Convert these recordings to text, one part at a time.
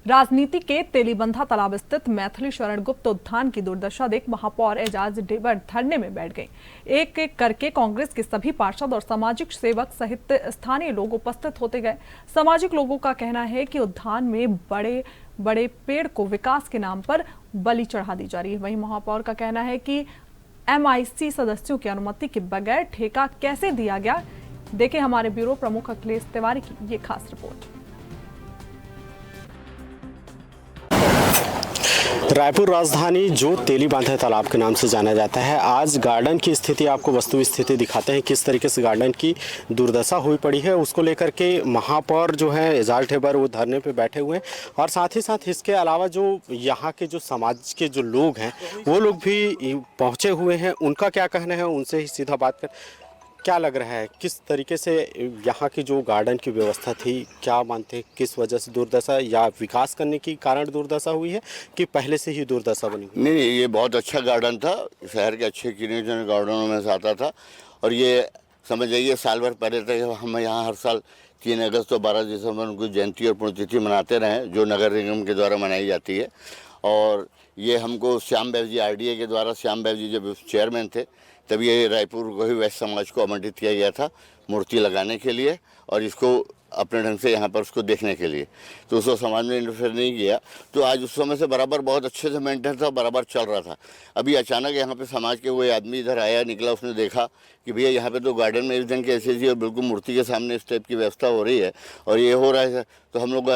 राजनीति के तेलीबंधा तालाब स्थित मैथिली शरण गुप्त उद्यान की दुर्दशा देख महापौर एजाज ढेबर धरने में बैठ गए। एक एक करके कांग्रेस के सभी पार्षद और सामाजिक सेवक सहित स्थानीय लोग उपस्थित होते गए। सामाजिक लोगों का कहना है कि उद्यान में बड़े बड़े पेड़ को विकास के नाम पर बलि चढ़ा दी जा रही है। वहीं महापौर का कहना है कि MIC सदस्यों की अनुमति के बगैर ठेका कैसे दिया गया। देखें हमारे ब्यूरो प्रमुख अखिलेश तिवारी की ये खास रिपोर्ट। रायपुर राजधानी जो तेलीबांधा तालाब के नाम से जाना जाता है, आज गार्डन की स्थिति आपको वास्तविक स्थिति दिखाते हैं। किस तरीके से गार्डन की दुर्दशा हुई पड़ी है, उसको लेकर के महापौर जो है एजाज ढेबर वो धरने पे बैठे हुए हैं। और साथ ही साथ इसके अलावा जो यहाँ के जो समाज के जो लोग हैं वो लोग भी पहुँचे हुए हैं। उनका क्या कहना है, उनसे ही सीधा बात कर। क्या लग रहा है, किस तरीके से यहाँ की जो गार्डन की व्यवस्था थी, क्या मानते हैं किस वजह से दुर्दशा, या विकास करने के कारण दुर्दशा हुई है कि पहले से ही दुर्दशा बनी हुई? नहीं, ये बहुत अच्छा गार्डन था, शहर के अच्छे गिने गार्डनों में से आता था। और ये समझ जाइए साल भर पहले तक हम यहाँ हर साल 3 अगस्त और 12 दिसंबर उनकी जयंती और पुण्यतिथि मनाते रहे, जो नगर निगम के द्वारा मनाई जाती है। और ये हमको श्याम बैव जी RDA के द्वारा, श्याम बैव जी जब चेयरमैन थे तब ये रायपुर को ही वैश्य समाज को आवंटित किया गया था मूर्ति लगाने के लिए और इसको अपने ढंग से यहाँ पर उसको देखने के लिए। तो उसको समाज ने इंटरफेयर नहीं किया। तो आज उस समय से बराबर बहुत अच्छे से मेंटेन था, बराबर चल रहा था। अभी अचानक यहाँ पे समाज के कोई आदमी इधर आया, निकला, उसने देखा कि भैया यहाँ पे तो गार्डन में इस ढंग की ऐसी और बिल्कुल मूर्ति के सामने इस टाइप की व्यवस्था हो रही है और ये हो रहा है। तो हम लोग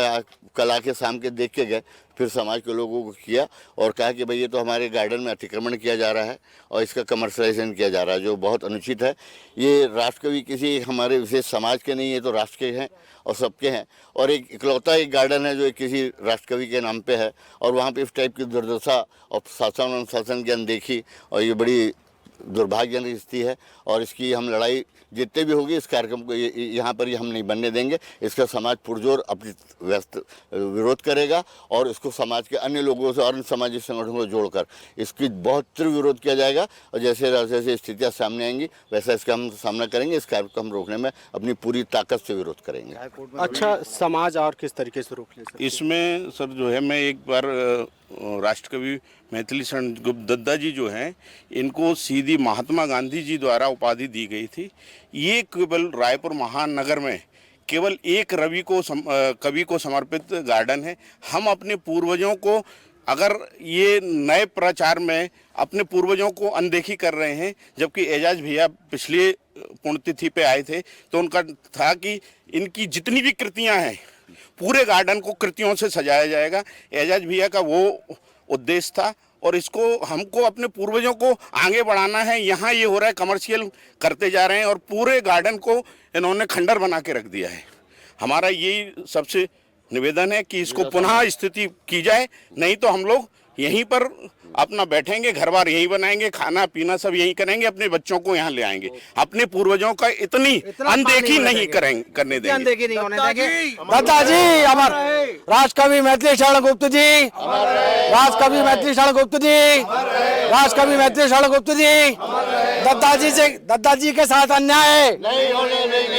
कल आके शाम के देख के गए, फिर समाज के लोगों को किया और कहा कि भाई ये तो हमारे गार्डन में अतिक्रमण किया जा रहा है और इसका कमर्शलाइजेशन किया जा रहा है, जो बहुत अनुचित है। ये राष्ट्रकवि किसी हमारे विशेष समाज के नहीं है, तो राष्ट्र के हैं और सबके हैं। और एक इकलौता एक गार्डन है जो एक किसी राष्ट्रकवि के नाम पे है और वहाँ पे इस टाइप की दुर्दशा और शासन अनुशासन की अनदेखी और ये बड़ी दुर्भाग्यजनक स्थिति है। और इसकी हम लड़ाई जितने भी होगी, इस कार्यक्रम को यहाँ पर ही हम नहीं बनने देंगे। इसका समाज पुरजोर अपनी विरोध करेगा और इसको समाज के अन्य लोगों से और अन्य सामाजिक संगठनों को जोड़कर इसकी बहुत तीव्र विरोध किया जाएगा। और जैसे जैसे स्थितियाँ सामने आएंगी वैसा इसका हम सामना करेंगे। इस कार्य को हम रोकने में अपनी पूरी ताकत से विरोध करेंगे। अच्छा, समाज और किस तरीके से रोक ले? इसमें सर जो है, मैं एक बार राष्ट्रकवि मैथिली शरण गुप्त दद्दा जी जो हैं, इनको सीधी महात्मा गांधी जी द्वारा उपाधि दी गई थी। ये केवल रायपुर महानगर में केवल एक कवि को समर्पित गार्डन है। हम अपने पूर्वजों को, अगर ये नए प्रचार में अपने पूर्वजों को अनदेखी कर रहे हैं, जबकि एजाज भैया पिछले पुण्यतिथि पे आए थे तो उनका था कि इनकी जितनी भी कृतियां हैं पूरे गार्डन को कृतियों से सजाया जाएगा। एजाज भैया का वो उद्देश्य था और इसको हमको अपने पूर्वजों को आगे बढ़ाना है। यहाँ ये हो रहा है, कमर्शियल करते जा रहे हैं और पूरे गार्डन को इन्होंने खंडर बना के रख दिया है। हमारा यही सबसे निवेदन है कि इसको पुनः स्थिति की जाए, नहीं तो हम लोग यहीं पर अपना बैठेंगे, घर बार यहीं बनाएंगे, खाना पीना सब यहीं करेंगे, अपने बच्चों को यहाँ ले आएंगे। अपने पूर्वजों का इतनी अनदेखी नहीं करने देंगे। अनदेखी नहीं होने देंगे। दद्दा जी अमर, राष्ट्रकवि मैथिली शरण गुप्त जी, राष्ट्रकवि मैथिली शरण गुप्त जी, राष्ट्रकवि मैथिली शरण गुप्त जी। दद्दा जी के साथ अन्याय,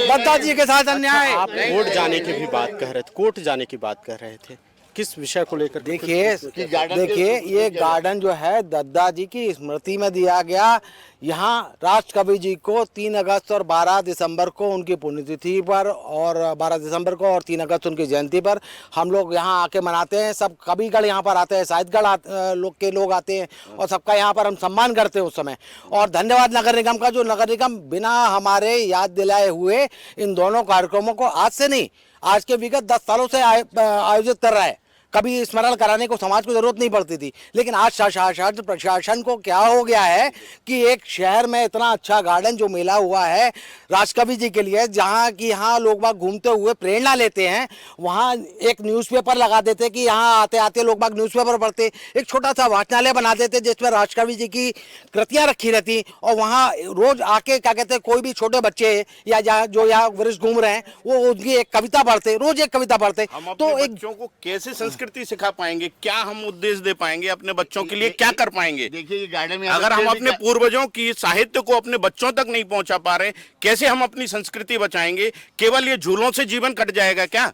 दद्दा जी के साथ अन्याय। आप कोर्ट जाने की भी बात कह रहे थे, कोर्ट जाने की बात कर रहे थे, किस विषय को लेकर? देखिए ये गार्डन जो है दद्दा जी की स्मृति में दिया गया। यहाँ राष्ट्रकवि जी को 3 अगस्त और 12 दिसंबर को उनकी पुण्यतिथि पर, और 12 दिसंबर को और 3 अगस्त उनकी जयंती पर हम लोग यहाँ आके मनाते हैं। सब कविगढ़ यहाँ पर आते हैं, साहित्यगढ़ लोग आते हैं और सबका यहाँ पर हम सम्मान करते हैं उस समय। और धन्यवाद नगर निगम का, जो नगर निगम बिना हमारे याद दिलाए हुए इन दोनों कार्यक्रमों को आज से नहीं, आज के विगत 10 सालों से आयोजित कर रहा है। कभी स्मरण कराने को समाज को जरूरत नहीं पड़ती थी, लेकिन आज शासन प्रशासन को क्या हो गया है कि एक शहर में इतना अच्छा गार्डन जो मिला हुआ है राष्ट्रकवि जी के लिए, जहाँ की यहाँ लोग बाग घूमते हुए प्रेरणा लेते हैं, वहाँ एक न्यूज़पेपर लगा देते कि यहाँ आते आते लोग बाग न्यूज़पेपर पढ़ते, एक छोटा सा वाचनालय बना देते जिसमें राष्ट्रकवि जी की कृतियाँ रखी रहती और वहाँ रोज आके क्या कहते हैं, कोई भी छोटे बच्चे या जो यहाँ वरिष्ठ घूम रहे हैं वो उनकी एक कविता पढ़ते, रोज एक कविता पढ़ते। तो एक बच्चों को कैसे संस्कृति सिखा पाएंगे, क्या हम उद्देश्य दे पाएंगे अपने बच्चों के लिए, क्या कर पाएंगे? देखिए गार्डन में अगर हम अपने पूर्वजों की साहित्य को अपने बच्चों तक नहीं पहुंचा पा रहे, कैसे हम अपनी संस्कृति बचाएंगे? केवल ये झूलों से जीवन कट जाएगा क्या?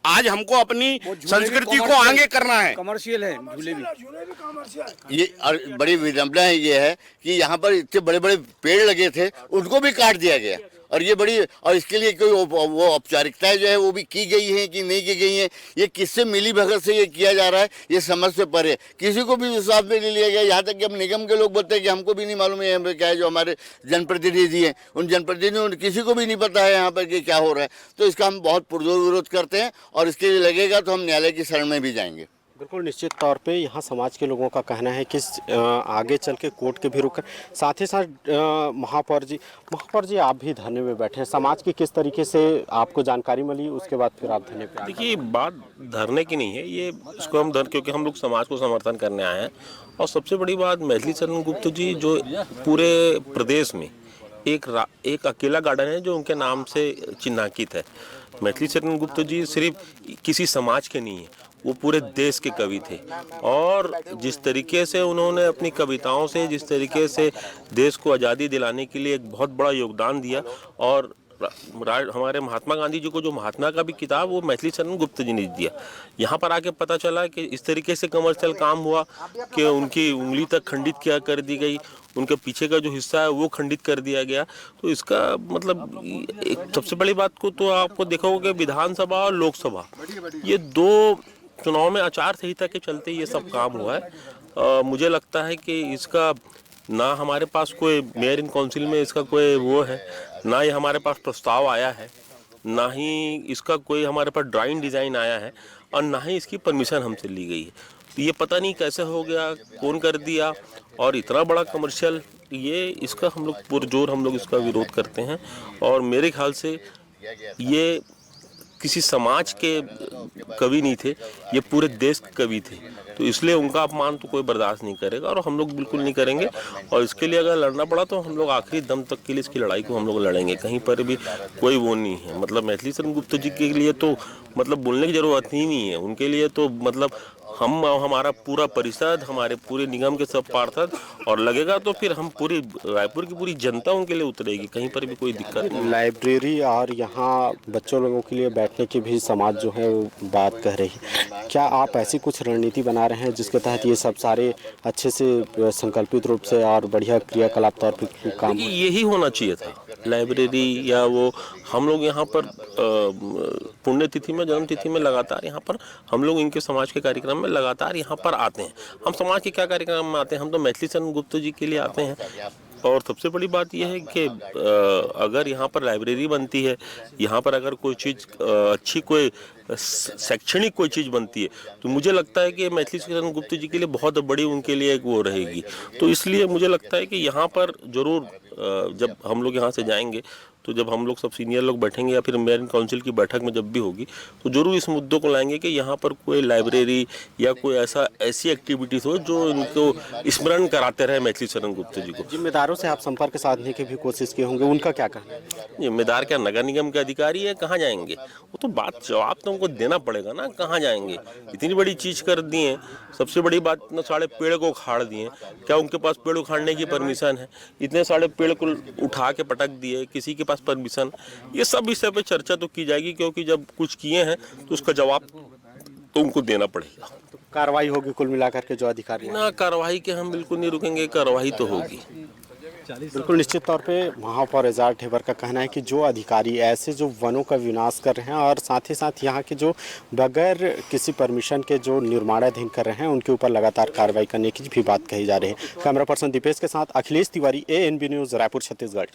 आज हमको अपनी संस्कृति को आगे करना है। कमर्शियल है झूले भी। ये और बड़ी विडंबना है ये है कि यहाँ पर इतने बड़े बड़े पेड़ लगे थे उनको भी काट दिया गया, और ये बड़ी, और इसके लिए कोई वो औपचारिकताएं जो है वो भी की गई हैं कि नहीं की गई हैं, ये किससे मिली भगत से ये किया जा रहा है, ये समझ से परे, किसी को भी विश्वास में नहीं लिया गया। यहाँ तक कि अब निगम के लोग बोलते हैं कि हमको भी नहीं मालूम है यहाँ पर क्या है, जो हमारे जनप्रतिनिधि हैं उन जनप्रतिनिधियों किसी को भी नहीं पता है यहाँ पर कि क्या हो रहा है। तो इसका हम बहुत पुरजोर विरोध करते हैं और इसके लिए लगेगा तो हम न्यायालय की शरण में भी जाएंगे। बिल्कुल निश्चित तौर पे यहाँ समाज के लोगों का कहना है कि आगे चल के कोर्ट के भी रुख कर, साथ ही साथ महापौर जी आप भी धरने में बैठे हैं, समाज की किस तरीके से आपको जानकारी मिली, उसके बाद फिर आप धरने पे? देखिए बात धरने की नहीं है, ये इसको हम क्योंकि हम लोग समाज को समर्थन करने आए हैं। और सबसे बड़ी बात, मैथिली शरण गुप्त जी जो पूरे प्रदेश में एक अकेला गार्डन है जो उनके नाम से चिन्हांकित है। मैथिली शरण गुप्त जी सिर्फ किसी समाज के नहीं है, वो पूरे देश के कवि थे। और जिस तरीके से उन्होंने अपनी कविताओं से जिस तरीके से देश को आज़ादी दिलाने के लिए एक बहुत बड़ा योगदान दिया, और हमारे महात्मा गांधी जी को जो महात्मा का भी किताब वो मैथिली शरण गुप्त जी ने दिया। यहाँ पर आके पता चला कि इस तरीके से कमर्शियल काम हुआ कि उनकी उंगली तक खंडित किया कर दी गई, उनके पीछे का जो हिस्सा है वो खंडित कर दिया गया। तो इसका मतलब एक सबसे बड़ी बात को तो आपको देखोगे कि विधानसभा और लोकसभा ये दो चुनाव में आचार संहिता के चलते ये सब काम हुआ है। मुझे लगता है कि इसका ना हमारे पास कोई मेयर इन काउंसिल में इसका कोई वो है, ना ही हमारे पास प्रस्ताव आया है, ना ही इसका कोई हमारे पास ड्राइंग डिज़ाइन आया है, और ना ही इसकी परमिशन हमसे ली गई है। तो ये पता नहीं कैसे हो गया, कौन कर दिया, और इतना बड़ा कमर्शियल ये इसका हम लोग पुरजोर हम लोग इसका विरोध करते हैं। और मेरे ख्याल से ये किसी समाज के कवि नहीं थे, ये पूरे देश के कवि थे। तो इसलिए उनका अपमान तो कोई बर्दाश्त नहीं करेगा और हम लोग बिल्कुल नहीं करेंगे। और इसके लिए अगर लड़ना पड़ा तो हम लोग आखिरी दम तक के लिए इसकी लड़ाई को हम लोग लड़ेंगे। कहीं पर भी कोई वो नहीं है। मतलब मैथिली शरण गुप्त जी के लिए तो मतलब बोलने की जरूरत ही नहीं है। उनके लिए तो मतलब हम हमारा पूरा परिषद, हमारे पूरे निगम के सब पार्षद, और लगेगा तो फिर हम पूरी रायपुर की पूरी जनता उनके लिए उतरेगी। कहीं पर भी कोई दिक्कत नहीं। लाइब्रेरी और यहाँ बच्चों लोगों के लिए बैठने की भी समाज जो है वो बात कह रही है। क्या आप ऐसी कुछ रणनीति बना रहे हैं जिसके तहत ये सब सारे अच्छे से संकल्पित रूप से और बढ़िया क्रियाकलाप तौर पर काम? यही होना चाहिए था, लाइब्रेरी या वो। हम लोग यहाँ पर पुण्यतिथि में, जन्मतिथि में लगातार यहाँ पर हम लोग इनके समाज के कार्यक्रम में लगातार यहाँ पर आते हैं। हम समाज के क्या कार्यक्रम में आते हैं, हम तो मैथिली शरण गुप्त जी के लिए आते हैं। और सबसे बड़ी बात यह है कि अगर यहाँ पर लाइब्रेरी बनती है, यहाँ पर अगर कोई चीज़ अच्छी कोई शैक्षणिक कोई चीज़ बनती है, तो मुझे लगता है कि मैथिली शरण गुप्त जी के लिए बहुत बड़ी उनके लिए एक वो रहेगी। तो इसलिए मुझे लगता है कि यहाँ पर ज़रूर जब हम लोग यहाँ से जाएंगे, तो जब हम लोग सब सीनियर लोग बैठेंगे या फिर मेयर इन काउंसिल की बैठक में जब भी होगी, तो जरूर इस मुद्दों को लाएंगे कि यहाँ पर कोई लाइब्रेरी या कोई ऐसी एक्टिविटीज़ हो जो इनको स्मरण कराते रहे मैथिली शरण गुप्त जी को। जिम्मेदारों से आप संपर्क साधने की भी कोशिश किए होंगे, उनका क्या कहना है? जिम्मेदार क्या नगर निगम के अधिकारी है, कहाँ जाएंगे? वो तो बात जवाब तो उनको देना पड़ेगा ना, कहाँ जाएंगे? इतनी बड़ी चीज़ कर दी है। सबसे बड़ी बात, इतने सारे पेड़ को उखाड़ दिए, क्या उनके पास पेड़ उखाड़ने की परमिशन है? इतने सारे पेड़ को उठा के पटक दिए, किसी के पास परमिशन? ये सब विषय पे चर्चा तो की जाएगी, क्योंकि जब कुछ किए हैं तो उसका जवाब तो उनको देना पड़ेगा। तो कार्रवाई होगी कुल मिलाकर के जो अधिकारी? ना कार्रवाई के हम बिल्कुल नहीं रुकेंगे, कार्रवाई तो होगी। बिल्कुल निश्चित तौर पे महापौर एजाज ढेबर का कहना है कि जो अधिकारी ऐसे जो वनों का विनाश कर रहे हैं और साथ ही साथ यहाँ के जो बगैर किसी परमिशन के जो निर्माणाधीन कर रहे हैं, उनके ऊपर लगातार कार्रवाई करने की भी बात कही जा रही है। कैमरा पर्सन दीपेश के साथ अखिलेश तिवारी, ANB न्यूज़, रायपुर, छत्तीसगढ़।